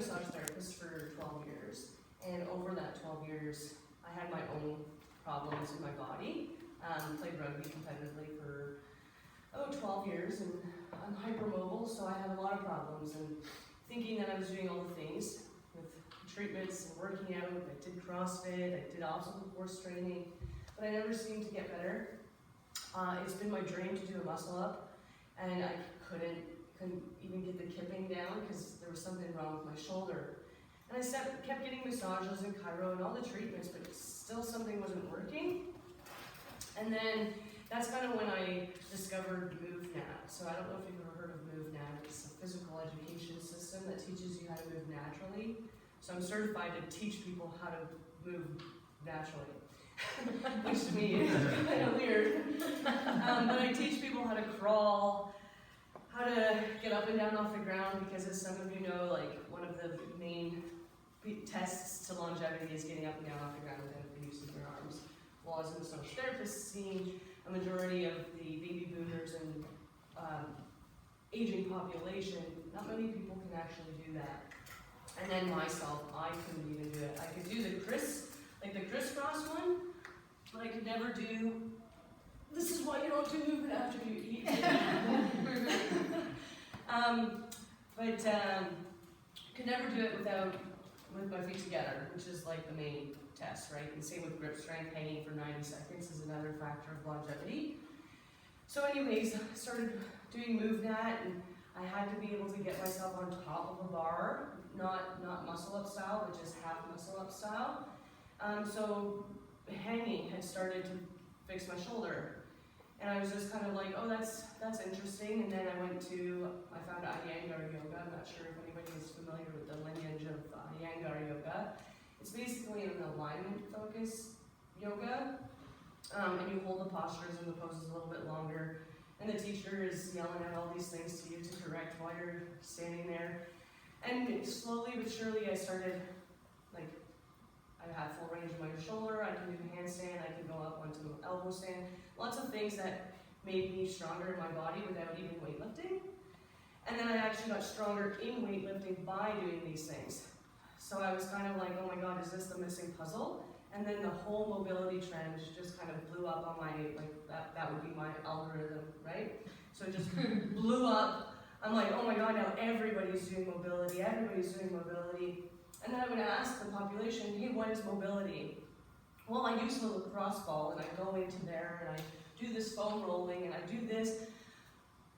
massage therapist for 12 years, and over that 12 years, I had my own problems in my body. Played rugby competitively for 12 years, and I'm hypermobile, so I had a lot of problems, and thinking that I was doing all the things with treatments and working out. I did CrossFit, I did obstacle course training, but I never seemed to get better. It's been my dream to do a muscle up, and I couldn't even get the kipping down because there was something wrong with my shoulder. And I kept getting massages and chiro and all the treatments, but still something wasn't working. And then that's kind of when I discovered MoveNat. So I don't know if you've ever heard of MoveNat. It's a physical education system that teaches you how to move naturally. So I'm certified to teach people how to move naturally, which to me is kind of weird. But I teach people how to crawl, how to get up and down off the ground, because as some of you know, like one of the main tests to longevity is getting up and down off the ground without the use of your arms. Well, as a massage therapist, seeing a majority of the baby boomers and aging population, not many people can actually do that. And then myself, I couldn't even do it. I could do the crisscross one, but I could never do, this is why you don't do movement after you eat. Could never do it with my feet together, which is like the main test, right? And same with grip strength, hanging for 90 seconds is another factor of longevity. So anyways, I started doing MoveNat, and I had to be able to get myself on top of a bar, not muscle up style, but just half muscle up style. So hanging had started to fix my shoulder. And I was just kind of like, oh, that's interesting. And then I found Iyengar yoga. I'm not sure if anybody is familiar with the lineage of Iyengar yoga. It's basically an alignment focus yoga. And you hold the postures and the poses a little bit longer. And the teacher is yelling out all these things to you to correct while you're standing there. And slowly but surely I started, like, I had full range of my shoulder, I can do a handstand, I can go up onto an elbow stand. Lots of things that made me stronger in my body without even weightlifting. And then I actually got stronger in weightlifting by doing these things. So I was kind of like, oh my God, is this the missing puzzle? And then the whole mobility trend just kind of blew up on my, like, that would be my algorithm, right? So it just blew up. I'm like, oh my God, now everybody's doing mobility, And then I would ask the population, hey, what is mobility? Well, I use the lacrosse ball, and I go into there, and I do this foam rolling, and I do this.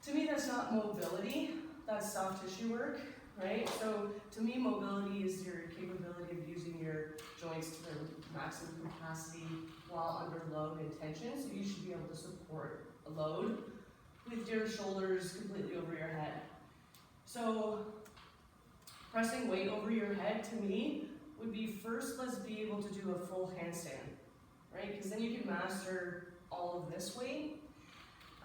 To me, that's not mobility, that's soft tissue work, right? So to me, mobility is your capability of using your joints to their maximum capacity while under load and tension. So you should be able to support a load with your shoulders completely over your head. So pressing weight over your head, to me, would be first, let's be able to do a full handstand, right? Because then you can master all of this weight.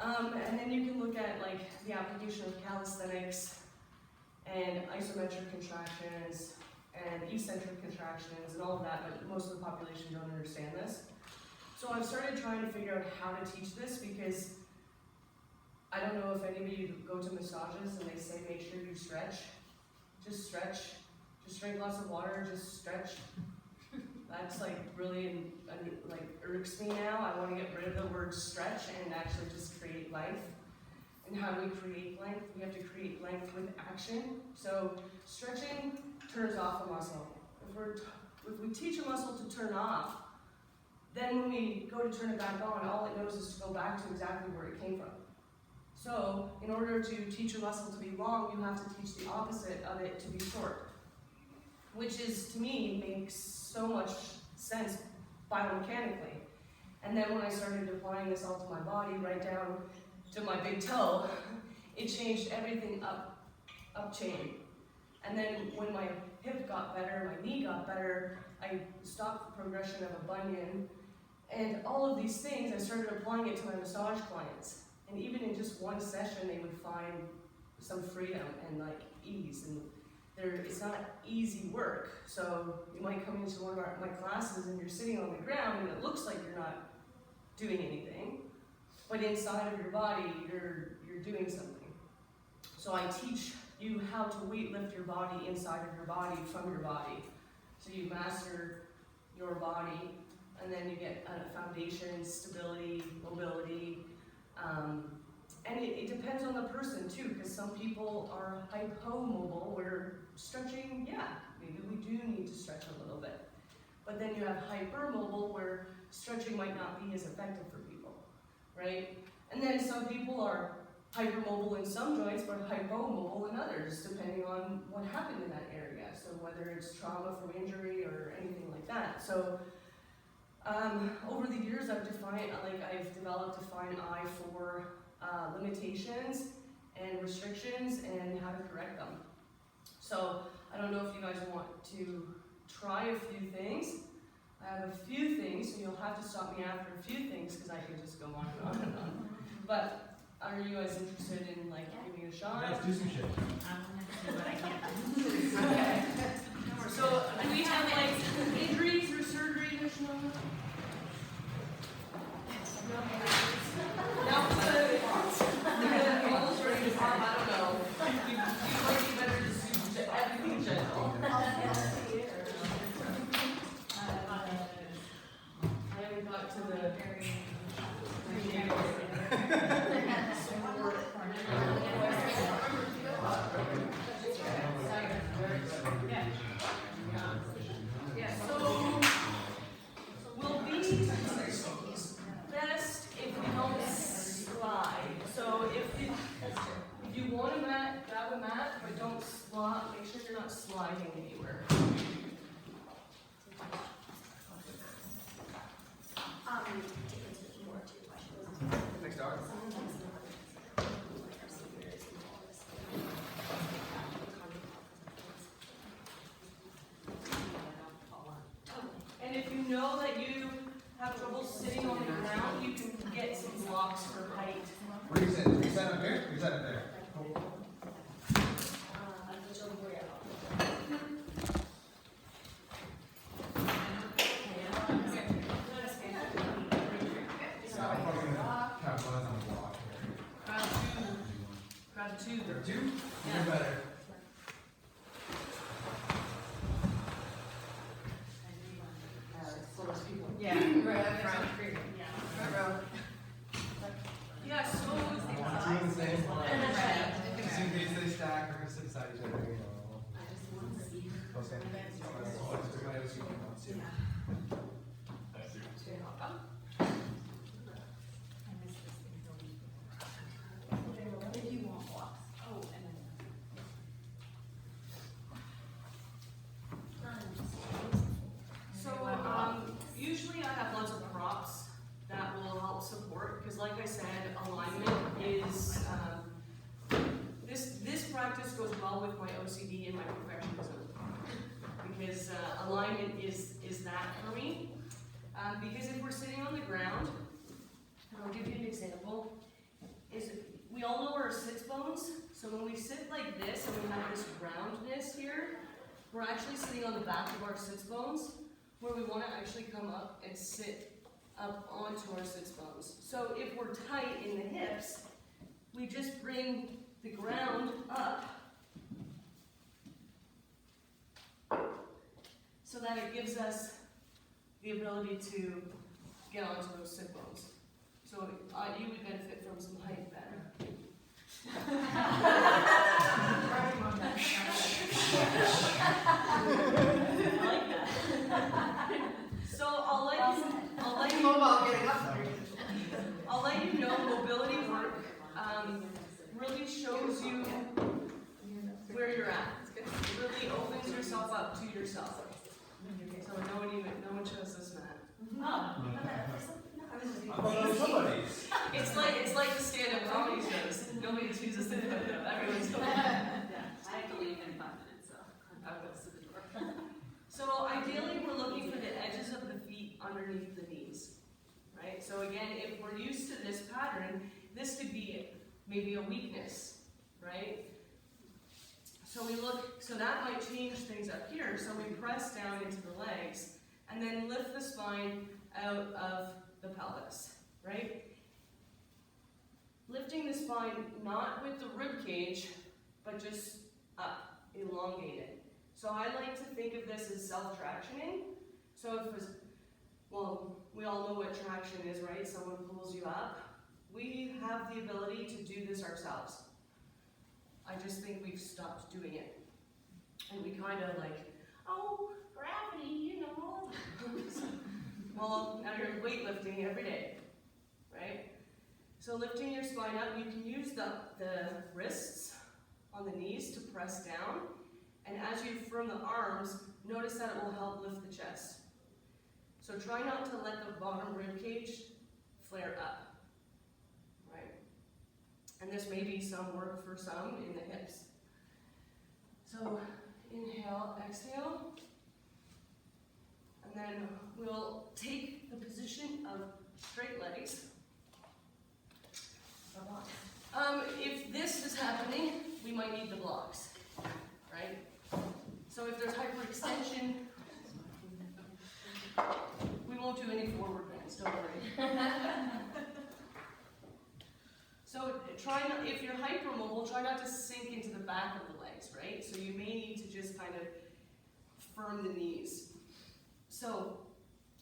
And then you can look at like the application of calisthenics and isometric contractions and eccentric contractions and all of that, but most of the population don't understand this. So I've started trying to figure out how to teach this, because I don't know if anybody go to massages and they say make sure you stretch. Just stretch. Just drink lots of water, just stretch. That's like really like irks me now. I want to get rid of the word stretch and actually just create length. And how do we create length? We have to create length with action. So stretching turns off a muscle. If we teach a muscle to turn off, then when we go to turn it back on, all it knows is to go back to exactly where it came from. So in order to teach a muscle to be long, you have to teach the opposite of it to be short, which is, to me, makes so much sense biomechanically. And then when I started applying this all to my body, right down to my big toe, it changed everything up chain. And then when my hip got better, my knee got better, I stopped the progression of a bunion, and all of these things, I started applying it to my massage clients. And even in just one session, they would find some freedom and like ease. And it's not easy work. So you might come into one of my classes and you're sitting on the ground and it looks like you're not doing anything, but inside of your body, you're doing something. So I teach you how to weight lift your body inside of your body from your body. So you master your body, and then you get a foundation, stability, mobility, and it depends on the person too, because some people are hypomobile, where stretching, yeah, maybe we do need to stretch a little bit. But then you have hypermobile, where stretching might not be as effective for people, right? And then some people are hypermobile in some joints, but hypomobile in others, depending on what happened in that area. So whether it's trauma from injury or anything like that. So over the years, I've developed a fine eye for limitations and restrictions and how to correct them. So I don't know if you guys want to try a few things. I have a few things, so you'll have to stop me after a few things because I can just go on and on and on. But are you guys interested in giving it a shot? Let's do some shit. I'm gonna do what I can. Okay. So do we have injuries or surgery additional? No. Almost ready to farm, I don't know. You might be better to do everything gentle. I haven't got to the we'll be best if we don't slide. So if you want a mat, grab a mat, but don't slide. Make sure you're not sliding anywhere. Next hour. And if you know that you have trouble sitting on the ground, you can get some blocks for height. Where do you sit? Do you sit up here? Or you sit up there? I'm probably gonna capitalize on the block here. Grab two. There are two? Yeah. Even better. Yeah, right up front. Yeah, so Two in the same line. Just in case they stack, we're gonna sit beside each other. Okay. If you want blocks. Oh, and then. So, usually I have lots of props that will help support, because like I said, alignment is, this practice goes well with my OCD and my perfectionism, because alignment is that for me. Because if we're sitting on the ground, and I'll give you an example, is we all know our sits bones, so when we sit like this and we have this roundness here, we're actually sitting on the back of our sits bones, where we want to actually come up and sit up onto our sits bones. So if we're tight in the hips, we just bring the ground up so that it gives us the ability to get onto those sit bones. So you would benefit from some height better. I like that. So I'll let you know mobility work really shows you where you're at. It really opens yourself up to yourself. So no one chose this mat. Somebody's. It's like the stand-up comedy shows. Nobody chooses it. Everyone's going. I believe in confidence, so I'll go to the door. So ideally, we're looking for the edges of the feet underneath the knees, right? So again, if we're used to this pattern, this could be maybe a weakness, right? So so that might change things up here. So we press down into the legs and then lift the spine out of the pelvis, right? Lifting the spine not with the rib cage, but just up, elongate it. So I like to think of this as self-tractioning. So if it's, well, we all know what traction is, right? Someone pulls you up. We have the ability to do this ourselves. I just think we've stopped doing it. And we kind of like, oh, gravity, you know. Well, now you're weightlifting every day, right? So lifting your spine up, you can use the wrists on the knees to press down. And as you firm the arms, notice that it will help lift the chest. So try not to let the bottom rib cage flare up, right? And this may be some work for some in the hips. So inhale, exhale. And then we'll take the position of straight legs. If this is happening, we might need the blocks, right? So if there's hyperextension, we won't do any forward bends, don't worry. So try not, if you're hypermobile, try not to sink into the back of the legs, right? So you may need to just kind of firm the knees. So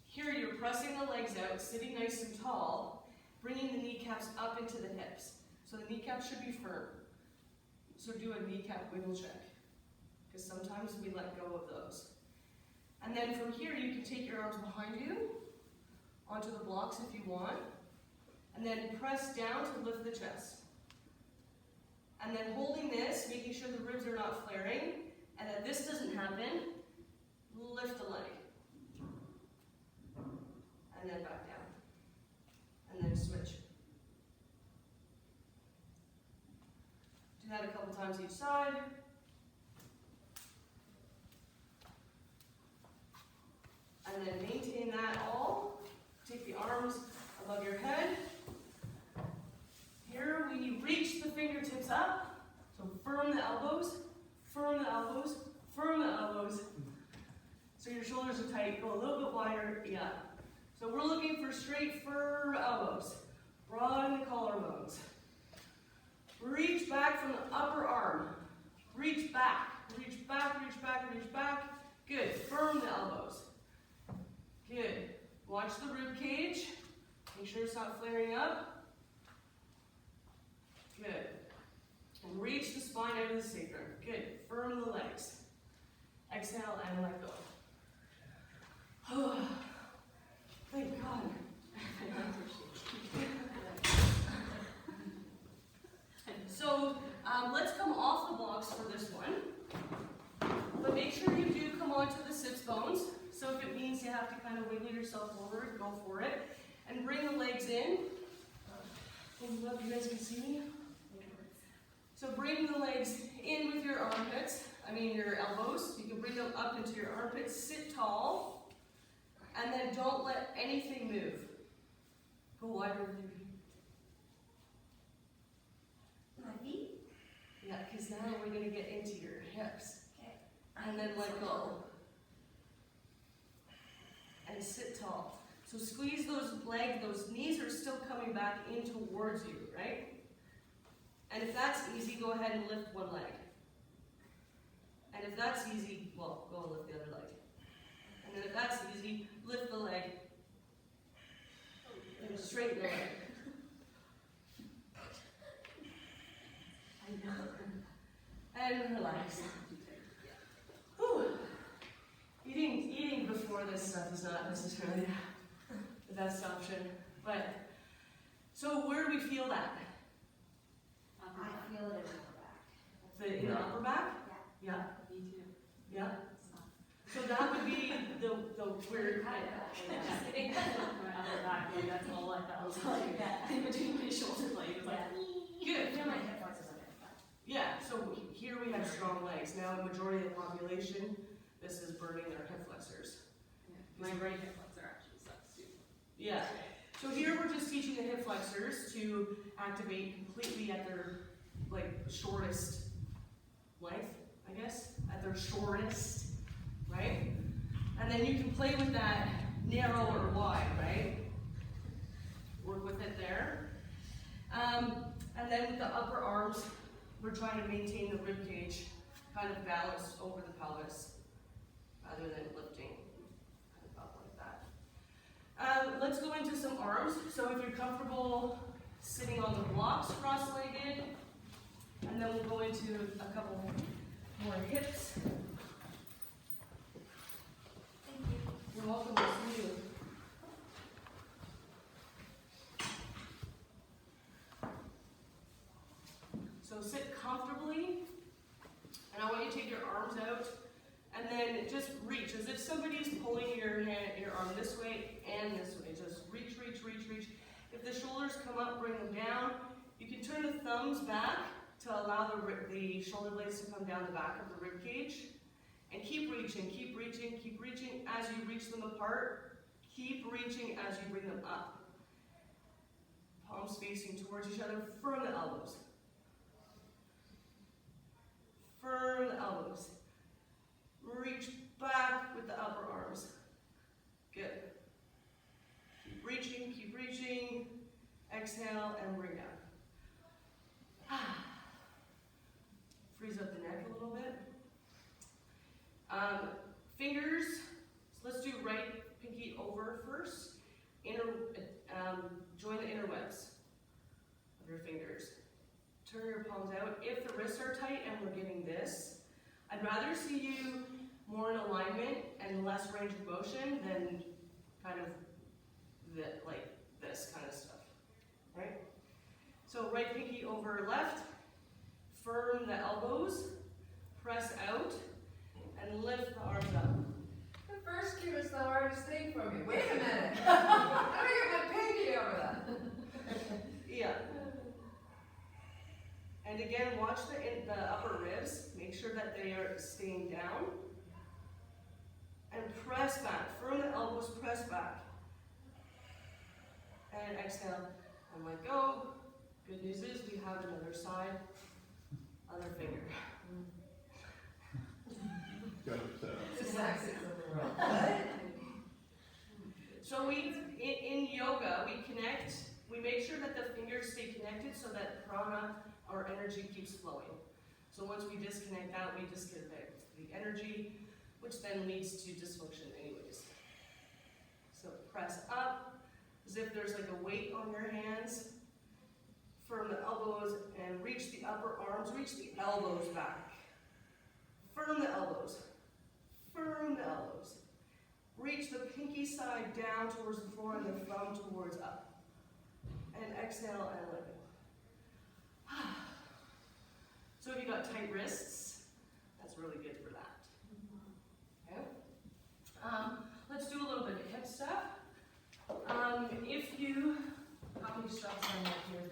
here you're pressing the legs out, sitting nice and tall, bringing the kneecaps up into the hips. So the kneecaps should be firm. So do a kneecap wiggle check, because sometimes we let go of those. And then from here, you can take your arms behind you onto the blocks if you want, and then press down to lift the chest. And then holding this, making sure the ribs are not flaring, and that this doesn't happen, lift the leg. And then back down. And then switch. Do that a couple times each side. And then maintain that all. Take the arms above your head. Here we reach the fingertips up. So firm the elbows, firm the elbows, firm the elbows. So your shoulders are tight. Go a little bit wider. Yeah. So we're looking for straight, firm elbows. Broaden the collarbones. Reach back from the upper arm. Reach back, reach back, reach back, reach back. Good. Firm the elbows. Good. Watch the rib cage. Make sure it's not flaring up. Good. And reach the spine out of the sacrum. Good. Firm the legs. Exhale and let go. Oh, thank God. So let's come off the blocks for this one. But make sure you do come onto the sits bones. So if it means you have to kind of wiggle yourself forward, go for it. And bring the legs in. I love you guys can see me. So bring the legs in with your armpits, your elbows. You can bring them up into your armpits. Sit tall. And then don't let anything move. Go wider with your feet. My feet? Yeah, because now we're going to get into your hips. Okay. And then let go. And sit tall. So squeeze those legs, those knees are still coming back in towards you, right? And if that's easy, go ahead and lift one leg. And if that's easy, well, go and lift the other leg. And then if that's easy, lift the leg. And straighten the leg. I know. And relax. Whew. Eating before this stuff is not necessarily the best option. But, so where do we feel that? I feel it in my back. In the upper back? Yeah. Yeah. Me too. Yeah. So that would be the weird My upper back, like, that's all I felt. In between my shoulder blades, like, good. I feel my hip flexors on it. Yeah, so here we have strong legs. Now the majority of the population, this is burning their hip flexors. my right hip flexor actually sucks too. Yeah. So here we're just teaching the hip flexors to activate completely at their shortest length, I guess, at their shortest, right? And then you can play with that narrow or wide, right? Work with it there. And then with the upper arms, we're trying to maintain the rib cage kind of balanced over the pelvis rather than lifting kind of up like that. Let's go into some arms. So if you're comfortable sitting on the blocks cross-legged, and then we'll go into a couple more hips. Thank you. You're welcome to see you. So sit comfortably, and I want you to take your arms out, and then just reach, as if somebody's pulling your arm this way and this way. Just reach, reach, reach, reach. If the shoulders come up, bring them down. You can turn the thumbs back to allow the shoulder blades to come down the back of the rib cage. And keep reaching, keep reaching, keep reaching. As you reach them apart, keep reaching as you bring them up. Palms facing towards each other, firm the elbows. Firm the elbows. Reach back with the upper arms. Good. Keep reaching, keep reaching. Exhale and bring down. Freeze up the neck a little bit. Fingers, so let's do right pinky over first. Join the inner webs of your fingers. Turn your palms out. If the wrists are tight and we're getting this, I'd rather see you more in alignment and less range of motion than kind of like this kind of stuff, right? So right pinky over left, firm the elbows, press out, and lift the arms up. The first cue is the hardest thing for me. Wait a minute. How do I get my pinky over that? Yeah. And again, watch the upper ribs. Make sure that they are staying down. And press back. Firm the elbows, press back. And exhale and let go. Good news is we have another side, other finger. It's the sexiest in the world. So in yoga, we make sure that the fingers stay connected so that prana, our energy, keeps flowing. So once we disconnect that, we disconnect the energy, which then leads to dysfunction anyways. So press up, as if there's like a weight on your hands. Firm the elbows and reach the upper arms, reach the elbows back. Firm the elbows. Firm the elbows. Reach the pinky side down towards the floor and the thumb towards up. And exhale and let go. So if you got tight wrists, that's really good for that. Okay? Let's do a little bit of hip stuff. How many straps do I have here?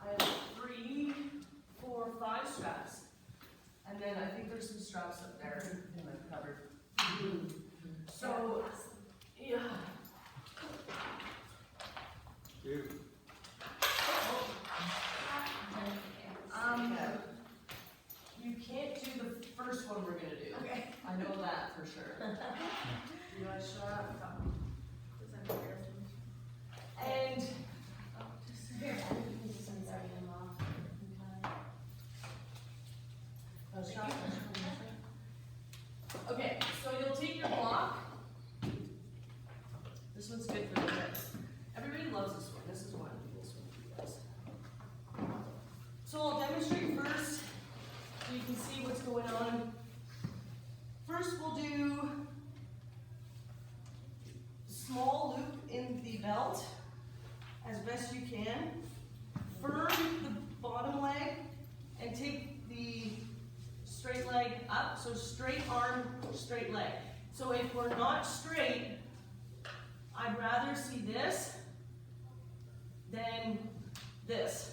I have 3, 4, 5 straps. And then I think there's some straps up there in the cupboard. So, yeah. You can't do the first one we're gonna do. Okay. I know that for sure. You want a strap? And okay, so you'll take your block. This one's good for the hips. Everybody loves this one. This is one. This one for you guys. So I'll demonstrate first so you can see what's going on. First we'll do small loop in the belt as best you can. Firm the bottom leg and take the straight leg up. So straight arm, straight leg. So if we're not straight, I'd rather see this than this.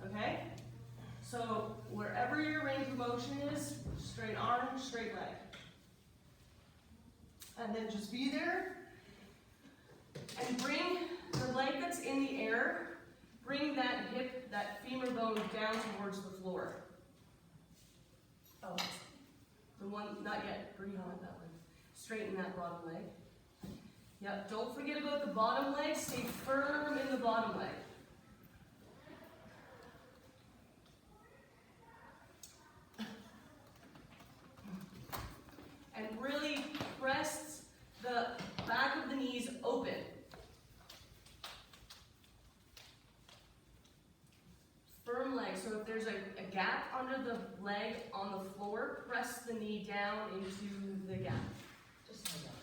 Okay? So wherever your range of motion is, straight arm, straight leg. And then just be there. And bring the leg that's in the air, bring that hip, that femur bone down towards the floor. Oh, the one, not yet, bring on that one. Straighten that bottom leg. Yep, don't forget about the bottom leg, stay firm in the bottom leg. knee down into the gap. Just like that.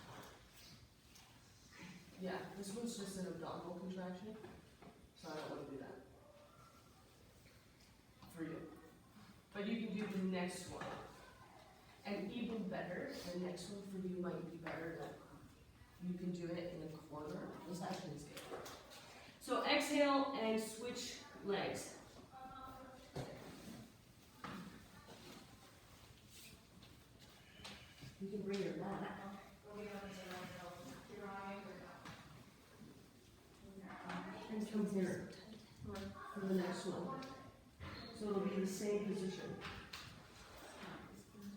Yeah, this one's just an abdominal contraction, so I don't want to do that for you. But you can do the next one. And even better, the next one for you might be better that you can do it in the corner. This actually is good. So exhale and switch legs. You can bring your mat. And come here for the next one. So it'll be the same position.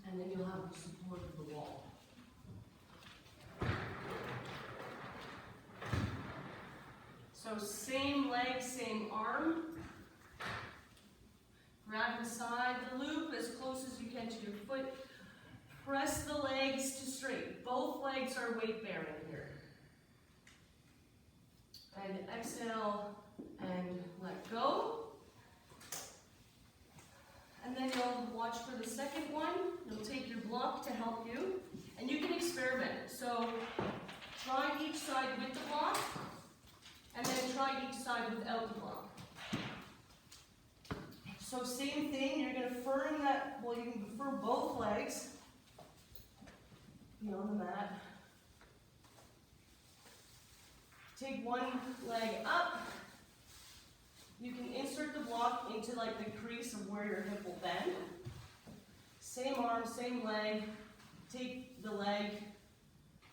And then you'll have the support of the wall. So same leg, same arm. Grab inside the loop as close as you can to your foot. Press the legs to straight. Both legs are weight bearing here. And exhale and let go. And then you'll watch for the second one. You'll take your block to help you. And you can experiment. So try each side with the block. And then try each side without the block. So same thing, you're going to firm that, well, you can firm both legs. Be on the mat. Take one leg up. You can insert the block into like the crease of where your hip will bend. Same arm, same leg. Take the leg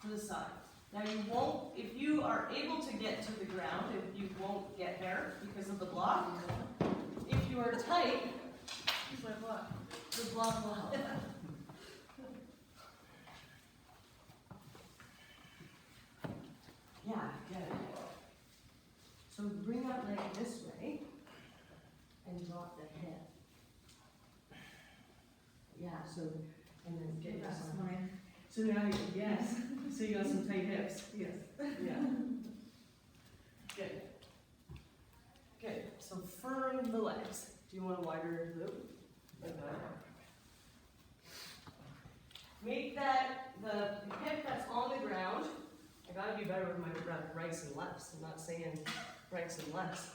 to the side. Now you won't, if you are able to get to the ground, if you won't get there because of the block. If you are tight, the block will help. Yeah, good. So bring that leg this way and drop the hip. Yeah, so, and then get your arm. So now, yes, so you got some tight hips. Yes. Yeah. Good. Good. So firm the legs. Do you want a wider loop? Like that. Make that, the hip that's on the ground, I gotta be better with my rights and lefts. I'm not saying rights and lefts.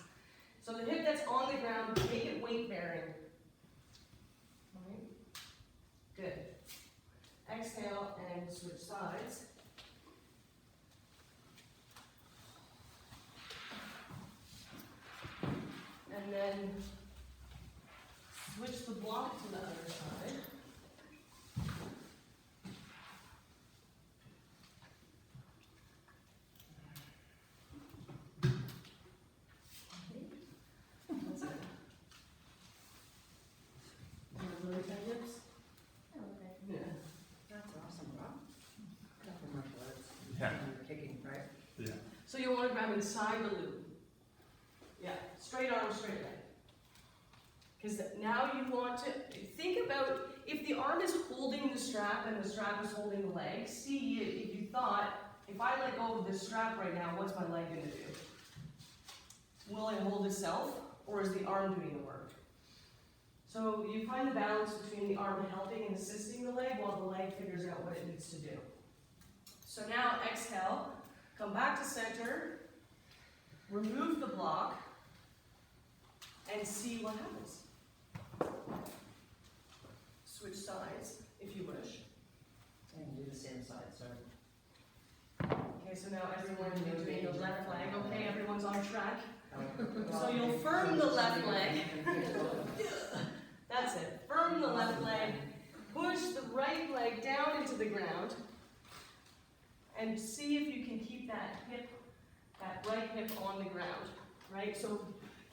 So the hip that's on the ground, make it weight bearing. Right? Good. Exhale and switch sides. And then switch the block to the other side. That's it. You have really tight hips? Yeah. That's awesome, Rob. Nothing much words. Yeah. Kicking, right? Yeah. So you'll want to grab inside the loop. Yeah, straight arm, straight leg. Because now you want to think about if the arm is holding the strap and the strap is holding the leg. See if you thought, if I let go of this strap right now, what's my leg going to do? Will it hold itself, or is the arm doing the work? So you find the balance between the arm helping and assisting the leg while the leg figures out what it needs to do. So now exhale, come back to center, remove the block, and see what happens. Switch sides, if you wish. And do the same side, so. Okay, so now everyone doing the left leg. Okay, everyone's on track. So you'll firm the left leg. That's it. Firm the left leg. Push the right leg down into the ground. And see if you can keep that hip, that right hip on the ground. Right? So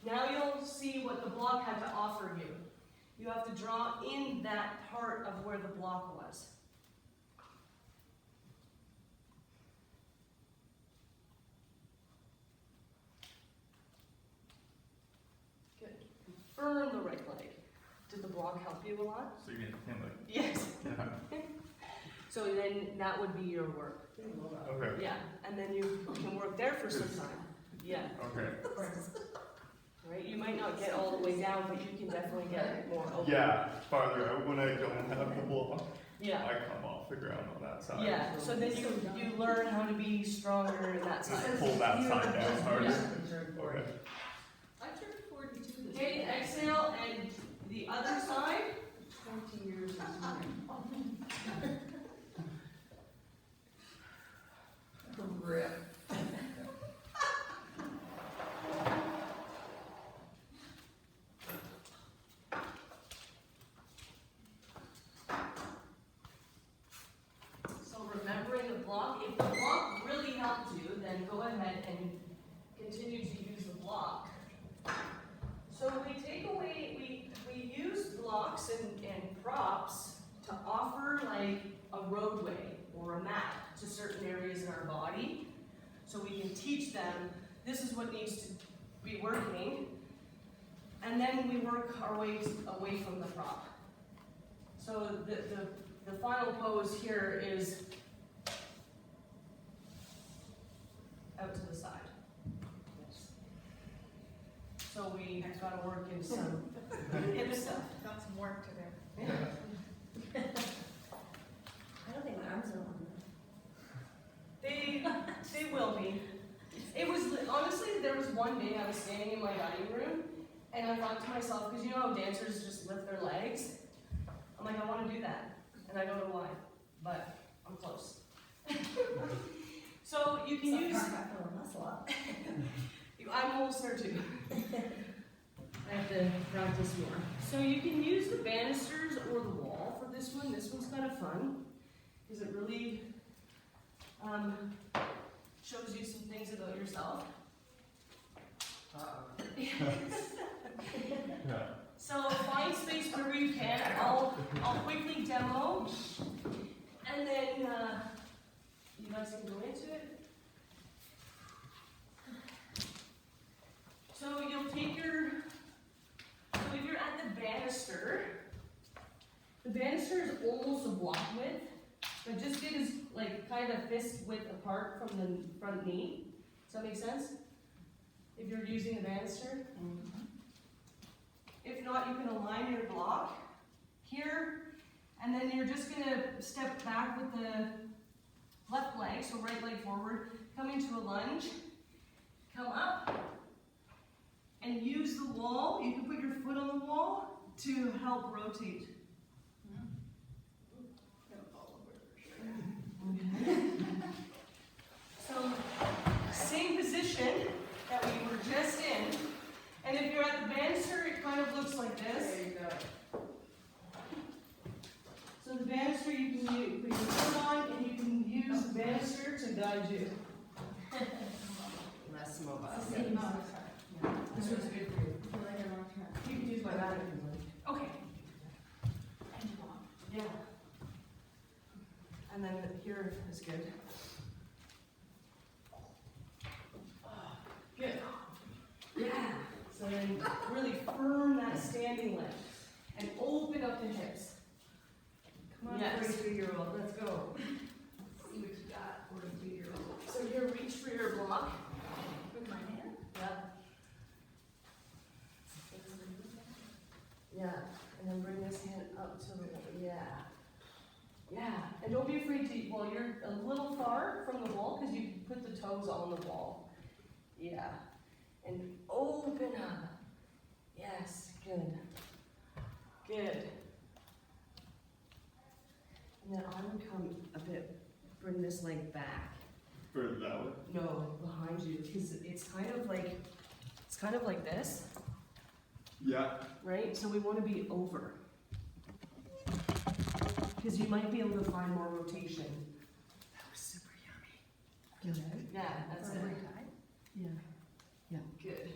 now you'll see what the block had to offer you. You have to draw in that part of where the block was. Good. Firm the right leg. Did the block help you a lot? So you mean him like, Yes. yeah. So then that would be your work. Okay. Yeah. And then you can work there for some time. Yeah. Okay. Right? You might not get all the way down, but you can definitely get more open. Yeah, farther out when I don't have the block. Yeah. I come, I'll figure out on that side. Yeah, so then you learn how to be stronger in that side. Pull that side down harder. Yeah. Okay. I turned 42 this Okay, year. exhale, and the other side. 20 years is mine. Rip. So remembering the block, if the block really helped you, then go ahead and continue to use the block. So we take away, we use blocks and props to offer like a roadway or a map to certain areas in our body. So we can teach them, this is what needs to be working, and then we work our way away from the prop. So the final pose here is out to the side. So we gotta work in some hip stuff. Got some work to do. I don't think my arms are long enough. They will be. It was, honestly, there was one day I was standing in my dining room, and I thought to myself, because you know how dancers just lift their legs? I'm like, I want to do that, and I don't know why, but I'm close. So you can use, Muscle up. I'm almost there too. I have to practice more. So you can use the banisters or the wall for this one. This one's kind of fun, because it really shows you some things about yourself. Yeah. So find space wherever you can. I'll quickly demo, and then you guys can go into it. So you'll take so if you're at the banister is almost a block width, but just get as like kind of fist width apart from the front knee. Does that make sense? If you're using the banister. If not, you can align your block here, and then you're just gonna step back with the left leg, so right leg forward, come into a lunge, come up, and use the wall. You can put your foot on the wall to help rotate. So, same position that we were just in, and if you're at the banister, it kind of looks like this. There you go. So the banister, you can put your foot on, and you can use the banister to guide you. Less mobile. This one's good for you. You can use my back if you like. Okay. Yeah. And then here is good. Good. Yeah. So then really firm that standing leg and open up the hips. Come on, Yes. 42-year-old, let's go. See what you got, 42-year-old. So here, reach for your block. With my hand? Yeah. Yeah. And then bring this hand up to the wall. Yeah. Yeah. And don't be afraid to, well, you're a little far from the wall because you can put the toes on the wall. Yeah. And open up. Yes. Good. Good. And then I would come a bit, bring this leg back. Further that way. No, behind you, because it's kind of like this, Yeah. right? So we want to be over. Because you might be able to find more rotation. That was super yummy. Good. Yeah, that's it. Are we tied? Yeah. Yeah. Good.